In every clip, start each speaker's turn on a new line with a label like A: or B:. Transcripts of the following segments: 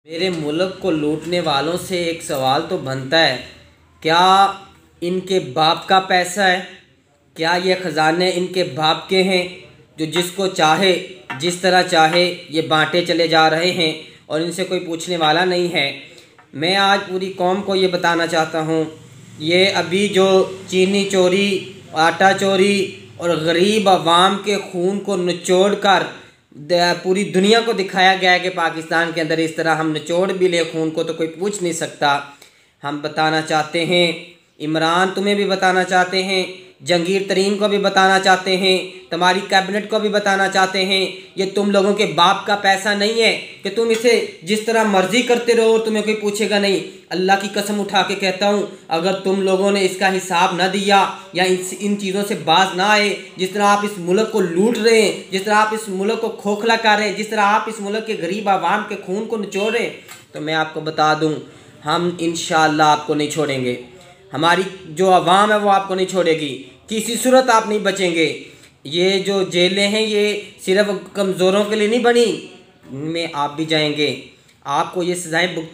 A: मेरे मुल्क को लूटने वालों से एक सवाल तो बनता है, क्या इनके बाप का पैसा है? क्या ये ख़जाने इनके बाप के हैं जो जिसको चाहे जिस तरह चाहे ये बांटे चले जा रहे हैं और इनसे कोई पूछने वाला नहीं है। मैं आज पूरी कौम को ये बताना चाहता हूँ, ये अभी जो चीनी चोरी, आटा चोरी और गरीब अवाम के खून को निचोड़ कर पूरी दुनिया को दिखाया गया है कि पाकिस्तान के अंदर इस तरह हम निचोड़ भी ले खून को तो कोई पूछ नहीं सकता। हम बताना चाहते हैं, इमरान तुम्हें भी बताना चाहते हैं, जंगीर तरीन को भी बताना चाहते हैं, तुम्हारी कैबिनेट को भी बताना चाहते हैं, ये तुम लोगों के बाप का पैसा नहीं है कि तुम इसे जिस तरह मर्जी करते रहो और तुम्हें कोई पूछेगा नहीं। अल्लाह की कसम उठा के कहता हूँ, अगर तुम लोगों ने इसका हिसाब न दिया या इन चीज़ों से बाज ना आए, जिस तरह आप इस मुल्क को लूट रहे हैं, जिस तरह आप इस मुल्क को खोखला कर रहे हैं, जिस तरह आप इस मुल्क के गरीब आवाम के खून को निचोड़ रहे हैं, तो मैं आपको बता दूँ, हम इंशाअल्लाह आपको नहीं छोड़ेंगे। हमारी जो आवाम है वो आपको नहीं छोड़ेगी, किसी सूरत आप नहीं बचेंगे। ये जो जेलें हैं ये सिर्फ कमज़ोरों के लिए नहीं बनी, इनमें आप भी जाएंगे। आपको ये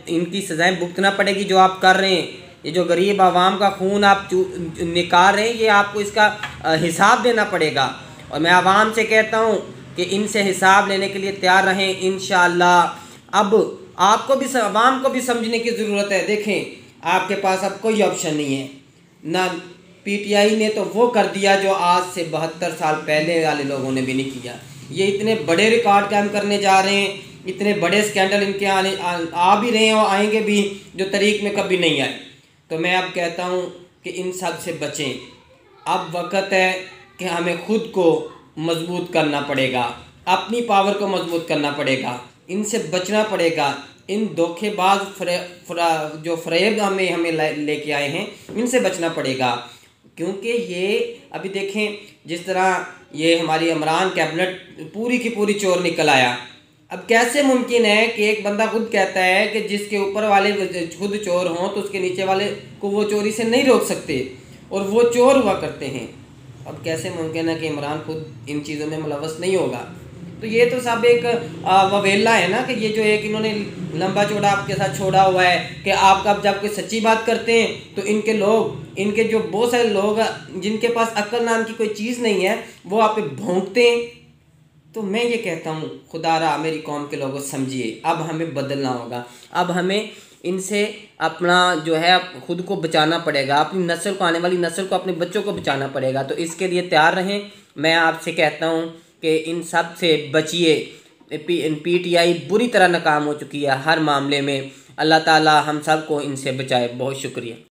A: इनकी सज़ाएं भुगतना पड़ेगी जो आप कर रहे हैं। ये जो गरीब आवाम का खून आप निकाल रहे हैं, ये आपको इसका हिसाब देना पड़ेगा। और मैं आवाम से कहता हूँ कि इनसे हिसाब लेने के लिए तैयार रहें इंशाअल्लाह। अब आपको भी, आवाम को भी समझने की ज़रूरत है। देखें, आपके पास अब कोई ऑप्शन नहीं है ना। पीटीआई ने तो वो कर दिया जो आज से 72 साल पहले वाले लोगों ने भी नहीं किया। ये इतने बड़े रिकॉर्ड कायम करने जा रहे हैं, इतने बड़े स्कैंडल इनके आ भी रहे हैं और आएंगे भी, जो तारीख में कभी नहीं आए। तो मैं अब कहता हूँ कि इन सब से बचें। अब वक्त है कि हमें खुद को मजबूत करना पड़ेगा, अपनी पावर को मजबूत करना पड़ेगा, इनसे बचना पड़ेगा। इन धोखेबाज जो फ़रेब हमें लेके आए हैं, इनसे बचना पड़ेगा। क्योंकि ये अभी देखें, जिस तरह ये हमारी इमरान कैबिनेट पूरी की पूरी चोर निकल आया। अब कैसे मुमकिन है कि एक बंदा खुद कहता है कि जिसके ऊपर वाले खुद चोर हों तो उसके नीचे वाले को वो चोरी से नहीं रोक सकते, और वो चोर हुआ करते हैं। अब कैसे मुमकिन है कि इमरान खुद इन चीज़ों में मुलव्वस नहीं होगा? तो ये तो सब एक ववेला है ना, कि ये जो एक इन्होंने लंबा चौड़ा आपके साथ छोड़ा हुआ है कि आप जब कोई सच्ची बात करते हैं तो इनके जो बहुत सारे लोग जिनके पास अक्ल नाम की कोई चीज़ नहीं है, वो आप पे भौंकते हैं। तो मैं ये कहता हूँ, खुदारा मेरी कौम के लोगों समझिए, अब हमें बदलना होगा। अब हमें इनसे अपना जो है खुद को बचाना पड़ेगा, अपनी नस्ल को, आने वाली नस्ल को, अपने बच्चों को बचाना पड़ेगा। तो इसके लिए तैयार रहें। मैं आपसे कहता हूँ कि इन सब से बचिए। पीटीआई बुरी तरह नाकाम हो चुकी है हर मामले में। अल्लाह ताला हम सब को इनसे बचाए। बहुत शुक्रिया।